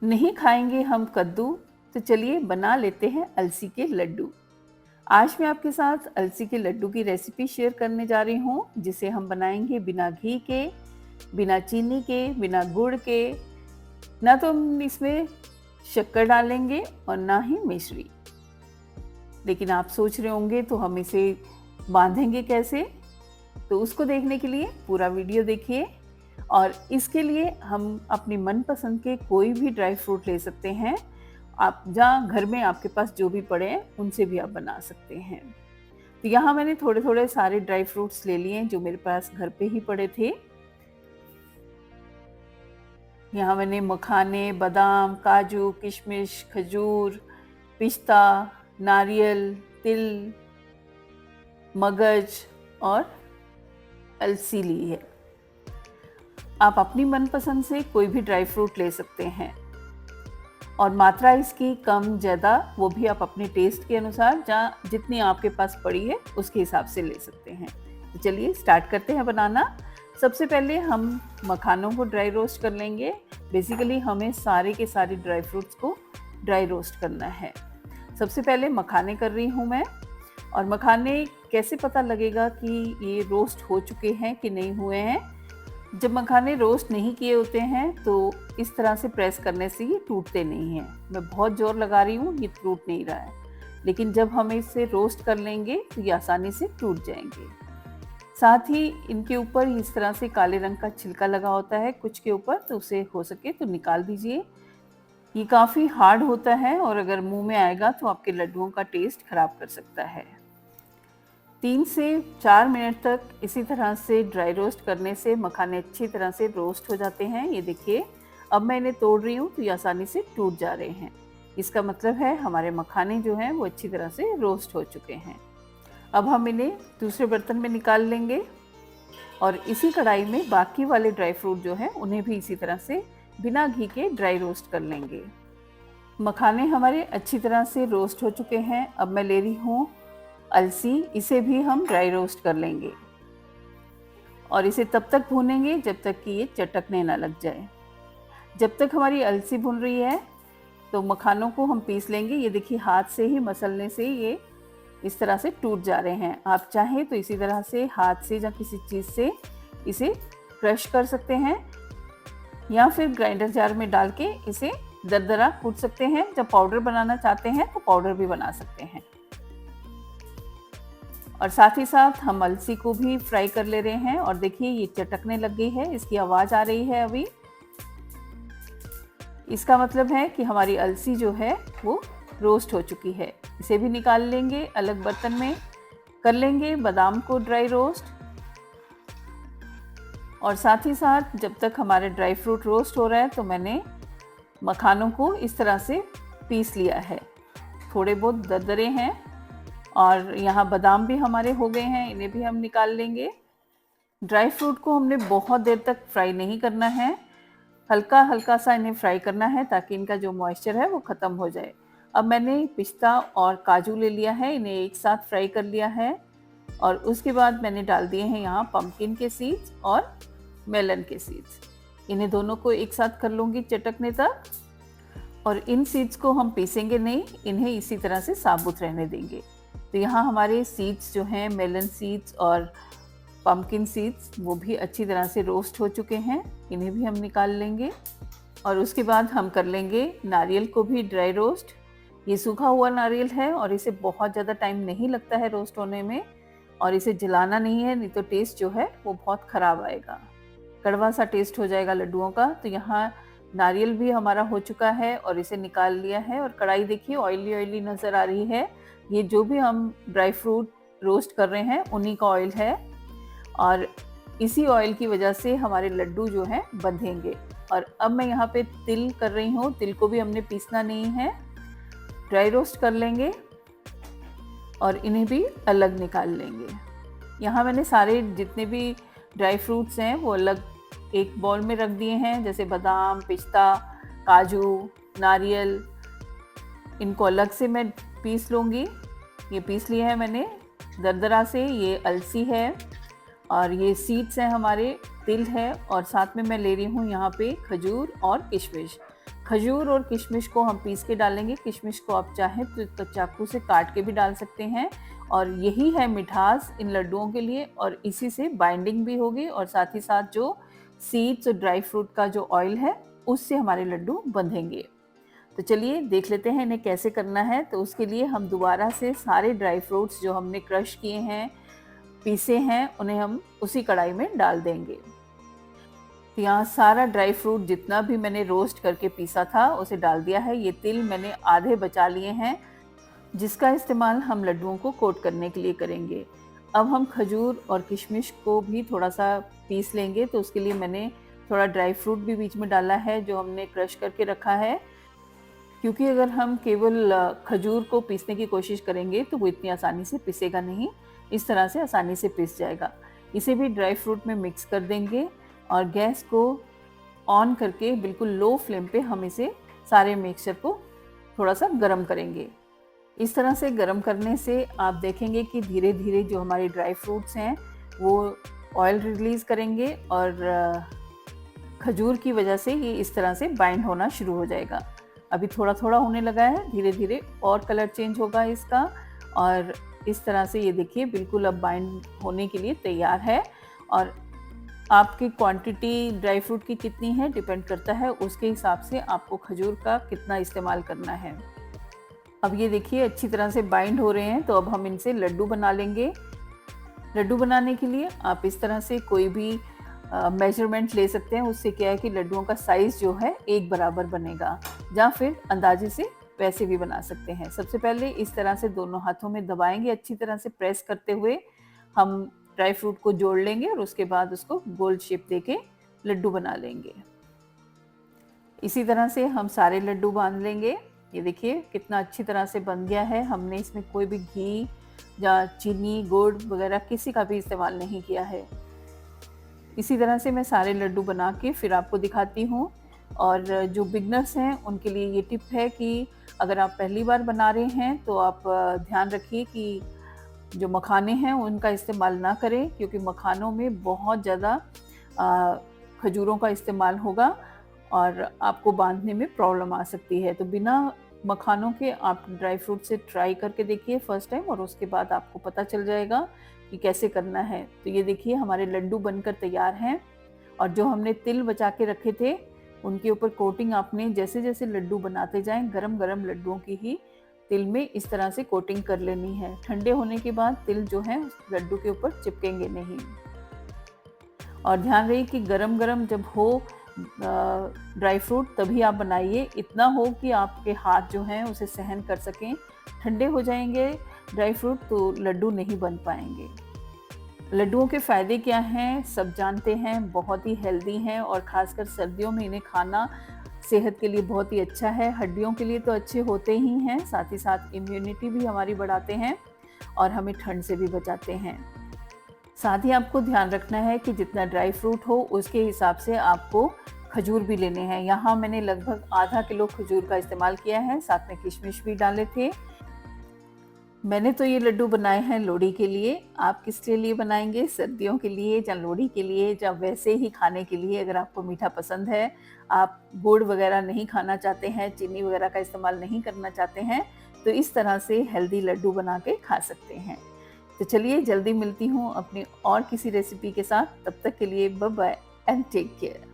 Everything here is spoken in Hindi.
नहीं खाएंगे हम कद्दू, तो चलिए बना लेते हैं अलसी के लड्डू। आज मैं आपके साथ अलसी के लड्डू की रेसिपी शेयर करने जा रही हूँ, जिसे हम बनाएंगे बिना घी के, बिना चीनी के, बिना गुड़ के। ना तो हम इसमें शक्कर डालेंगे और ना ही मिश्री। लेकिन आप सोच रहे होंगे तो हम इसे बांधेंगे कैसे? तो उसको देखने के लिए पूरा वीडियो देखिए। और इसके लिए हम अपनी मनपसंद के कोई भी ड्राई फ्रूट ले सकते हैं। आप जहाँ घर में आपके पास जो भी पड़े हैं उनसे भी आप बना सकते हैं। तो यहाँ मैंने थोड़े थोड़े सारे ड्राई फ्रूट्स ले लिए जो मेरे पास घर पे ही पड़े थे। यहाँ मैंने मखाने, बादाम, काजू, किशमिश, खजूर, पिस्ता, नारियल, तिल, मगज और अलसी ली है। आप अपनी मनपसंद से कोई भी ड्राई फ्रूट ले सकते हैं और मात्रा इसकी कम ज़्यादा वो भी आप अपने टेस्ट के अनुसार, जहाँ जितनी आपके पास पड़ी है उसके हिसाब से ले सकते हैं। तो चलिए स्टार्ट करते हैं बनाना। सबसे पहले हम मखानों को ड्राई रोस्ट कर लेंगे। बेसिकली हमें सारे के सारे ड्राई फ्रूट्स को ड्राई रोस्ट करना है। सबसे पहले मखाने कर रही हूँ मैं। और मखाने कैसे पता लगेगा कि ये रोस्ट हो चुके हैं कि नहीं हुए हैं? जब मखाने रोस्ट नहीं किए होते हैं तो इस तरह से प्रेस करने से ये टूटते नहीं हैं। मैं बहुत ज़ोर लगा रही हूँ, ये टूट नहीं रहा है। लेकिन जब हम इसे रोस्ट कर लेंगे तो ये आसानी से टूट जाएंगे। साथ ही इनके ऊपर इस तरह से काले रंग का छिलका लगा होता है कुछ के ऊपर, तो उसे हो सके तो निकाल दीजिए। ये काफ़ी हार्ड होता है और अगर मुंह में आएगा तो आपके लड्डुओं का टेस्ट खराब कर सकता है। 3 से 4 मिनट तक इसी तरह से ड्राई रोस्ट करने से मखाने अच्छी तरह से रोस्ट हो जाते हैं। ये देखिए, अब मैं इन्हें तोड़ रही हूँ तो ये आसानी से टूट जा रहे हैं। इसका मतलब है हमारे मखाने जो हैं वो अच्छी तरह से रोस्ट हो चुके हैं। अब हम इन्हें दूसरे बर्तन में निकाल लेंगे और इसी कढ़ाई में बाकी वाले ड्राई फ्रूट जो हैं उन्हें भी इसी तरह से बिना घी के ड्राई रोस्ट कर लेंगे। मखाने हमारे अच्छी तरह से रोस्ट हो चुके हैं। अब मैं ले रही हूँ अलसी, इसे भी हम ड्राई रोस्ट कर लेंगे और इसे तब तक भूनेंगे जब तक कि ये चटकने ना लग जाए। जब तक हमारी अलसी भुन रही है तो मखानों को हम पीस लेंगे। ये देखिए, हाथ से ही मसलने से ये इस तरह से टूट जा रहे हैं। आप चाहें तो इसी तरह से हाथ से या किसी चीज़ से इसे क्रश कर सकते हैं या फिर ग्राइंडर जार में डाल के इसे दरदरा कूट सकते हैं। जब पाउडर बनाना चाहते हैं तो पाउडर भी बना सकते हैं। और साथ ही साथ हम अलसी को भी फ्राई कर ले रहे हैं और देखिए ये चटकने लग गई है, इसकी आवाज़ आ रही है अभी। इसका मतलब है कि हमारी अलसी जो है वो रोस्ट हो चुकी है। इसे भी निकाल लेंगे, अलग बर्तन में कर लेंगे बादाम को ड्राई रोस्ट। और साथ ही साथ जब तक हमारे ड्राई फ्रूट रोस्ट हो रहा है तो मैंने मखानों को इस तरह से पीस लिया है। थोड़े बहुत दरदरे हैं और यहाँ बादाम भी हमारे हो गए हैं, इन्हें भी हम निकाल लेंगे। ड्राई फ्रूट को हमने बहुत देर तक फ्राई नहीं करना है, हल्का हल्का सा इन्हें फ्राई करना है ताकि इनका जो मॉइस्चर है वो ख़त्म हो जाए। अब मैंने पिस्ता और काजू ले लिया है, इन्हें एक साथ फ्राई कर लिया है और उसके बाद मैंने डाल दिए हैं यहाँ पम्पकिन के सीड्स और मेलन के सीड्स। इन्हें दोनों को एक साथ कर लूँगी चटकने तक। और इन सीड्स को हम पीसेंगे नहीं, इन्हें इसी तरह से साबुत रहने देंगे। तो यहाँ हमारे सीड्स जो हैं, मेलन सीड्स और पम्पकिन सीड्स, वो भी अच्छी तरह से रोस्ट हो चुके हैं। इन्हें भी हम निकाल लेंगे और उसके बाद हम कर लेंगे नारियल को भी ड्राई रोस्ट। ये सूखा हुआ नारियल है और इसे बहुत ज़्यादा टाइम नहीं लगता है रोस्ट होने में और इसे जलाना नहीं है, नहीं तो टेस्ट जो है वो बहुत ख़राब आएगा, कड़वा सा टेस्ट हो जाएगा लड्डुओं का। तो यहाँ नारियल भी हमारा हो चुका है और इसे निकाल लिया है। और कढ़ाई देखिए ऑयली ऑयली नज़र आ रही है। ये जो भी हम ड्राई फ्रूट रोस्ट कर रहे हैं उन्हीं का ऑयल है और इसी ऑयल की वजह से हमारे लड्डू जो हैं बंधेंगे। और अब मैं यहाँ पे तिल कर रही हूँ। तिल को भी हमने पीसना नहीं है, ड्राई रोस्ट कर लेंगे और इन्हें भी अलग निकाल लेंगे। यहाँ मैंने सारे जितने भी ड्राई फ्रूट्स हैं वो अलग एक बाउल में रख दिए हैं, जैसे बादाम, पिस्ता, काजू, नारियल। इनको अलग से मैं पीस लूँगी। ये पीस लिए हैं मैंने दरदरा से। ये अलसी है और ये सीड्स हैं हमारे, तिल है और साथ में मैं ले रही हूँ यहाँ पे खजूर और किशमिश। खजूर और किशमिश को हम पीस के डालेंगे। किशमिश को आप चाहें तो चाकू से काट के भी डाल सकते हैं, और यही है मिठास इन लड्डुओं के लिए, और इसी से बाइंडिंग भी होगी और साथ ही साथ जो सीड्स और ड्राई फ्रूट का जो ऑयल है उससे हमारे लड्डू बंधेंगे। तो चलिए देख लेते हैं इन्हें कैसे करना है। तो उसके लिए हम दोबारा से सारे ड्राई फ्रूट्स जो हमने क्रश किए हैं, पीसे हैं, उन्हें हम उसी कढ़ाई में डाल देंगे। तो यहाँ सारा ड्राई फ्रूट जितना भी मैंने रोस्ट करके पीसा था उसे डाल दिया है। ये तिल मैंने आधे बचा लिए हैं, जिसका इस्तेमाल हम लड्डुओं को कोट करने के लिए करेंगे। अब हम खजूर और किशमिश को भी थोड़ा सा पीस लेंगे। तो उसके लिए मैंने थोड़ा ड्राई फ्रूट भी बीच में डाला है जो हमने क्रश करके रखा है, क्योंकि अगर हम केवल खजूर को पीसने की कोशिश करेंगे तो वो इतनी आसानी से पिसेगा नहीं, इस तरह से आसानी से पिस जाएगा। इसे भी ड्राई फ्रूट में मिक्स कर देंगे और गैस को ऑन करके बिल्कुल लो फ्लेम पे हम इसे सारे मिक्सचर को थोड़ा सा गर्म करेंगे। इस तरह से गर्म करने से आप देखेंगे कि धीरे धीरे जो हमारे ड्राई फ्रूट्स हैं वो ऑयल रिलीज़ करेंगे और खजूर की वजह से ये इस तरह से बाइंड होना शुरू हो जाएगा। अभी थोड़ा थोड़ा होने लगा है, धीरे धीरे और कलर चेंज होगा इसका, और इस तरह से ये देखिए बिल्कुल अब बाइंड होने के लिए तैयार है। और आपकी क्वांटिटी ड्राई फ्रूट की कितनी है डिपेंड करता है, उसके हिसाब से आपको खजूर का कितना इस्तेमाल करना है। अब ये देखिए अच्छी तरह से बाइंड हो रहे हैं, तो अब हम इनसे लड्डू बना लेंगे। लड्डू बनाने के लिए आप इस तरह से कोई भी मेजरमेंट ले सकते हैं, उससे क्या है कि लड्डुओं का साइज़ जो है एक बराबर बनेगा, या फिर अंदाजे से वैसे भी बना सकते हैं। सबसे पहले इस तरह से दोनों हाथों में दबाएंगे, अच्छी तरह से प्रेस करते हुए हम ड्राई फ्रूट को जोड़ लेंगे और उसके बाद उसको गोल शेप देके लड्डू बना लेंगे। इसी तरह से हम सारे लड्डू बांध लेंगे। ये देखिए कितना अच्छी तरह से बन गया है। हमने इसमें कोई भी घी या चीनी, गुड़ वगैरह किसी का भी इस्तेमाल नहीं किया है। इसी तरह से मैं सारे लड्डू बना के फिर आपको दिखाती हूँ। और जो बिगनर्स हैं उनके लिए ये टिप है कि अगर आप पहली बार बना रहे हैं तो आप ध्यान रखिए कि जो मखाने हैं उनका इस्तेमाल ना करें, क्योंकि मखानों में बहुत ज़्यादा खजूरों का इस्तेमाल होगा और आपको बांधने में प्रॉब्लम आ सकती है। तो बिना मखानों के आप ड्राई फ्रूट से ट्राई करके देखिए फर्स्ट टाइम, और उसके बाद आपको पता चल जाएगा कि कैसे करना है। तो ये देखिए हमारे लड्डू बनकर तैयार हैं, और जो हमने तिल बचा के रखे थे उनके ऊपर कोटिंग आपने जैसे जैसे लड्डू बनाते जाएं, गरम गरम लड्डुओं की ही तिल में इस तरह से कोटिंग कर लेनी है। ठंडे होने के बाद तिल जो है उस लड्डू के ऊपर चिपकेंगे नहीं। और ध्यान रहे कि गरम गरम जब हो ड्राई फ्रूट तभी आप बनाइए, इतना हो कि आपके हाथ जो हैं उसे सहन कर सकें। ठंडे हो जाएंगे ड्राई फ्रूट तो लड्डू नहीं बन पाएंगे। लड्डुओं के फ़ायदे क्या हैं सब जानते हैं, बहुत ही हेल्दी हैं और ख़ासकर सर्दियों में इन्हें खाना सेहत के लिए बहुत ही अच्छा है। हड्डियों के लिए तो अच्छे होते ही हैं, साथ ही साथ इम्यूनिटी भी हमारी बढ़ाते हैं और हमें ठंड से भी बचाते हैं। साथ ही आपको ध्यान रखना है कि जितना ड्राई फ्रूट हो उसके हिसाब से आपको खजूर भी लेने हैं। यहाँ मैंने लगभग आधा किलो खजूर का इस्तेमाल किया है, साथ में किशमिश भी डाले थे। मैंने तो ये लड्डू बनाए हैं लोहड़ी के लिए, आप किसके लिए बनाएंगे? सर्दियों के लिए या लोहड़ी के लिए या वैसे ही खाने के लिए? अगर आपको मीठा पसंद है, आप गुड़ वगैरह नहीं खाना चाहते हैं, चीनी वगैरह का इस्तेमाल नहीं करना चाहते हैं, तो इस तरह से हेल्दी लड्डू बना के खा सकते हैं। तो चलिए जल्दी मिलती हूँ अपनी और किसी रेसिपी के साथ, तब तक के लिए bye bye and take care.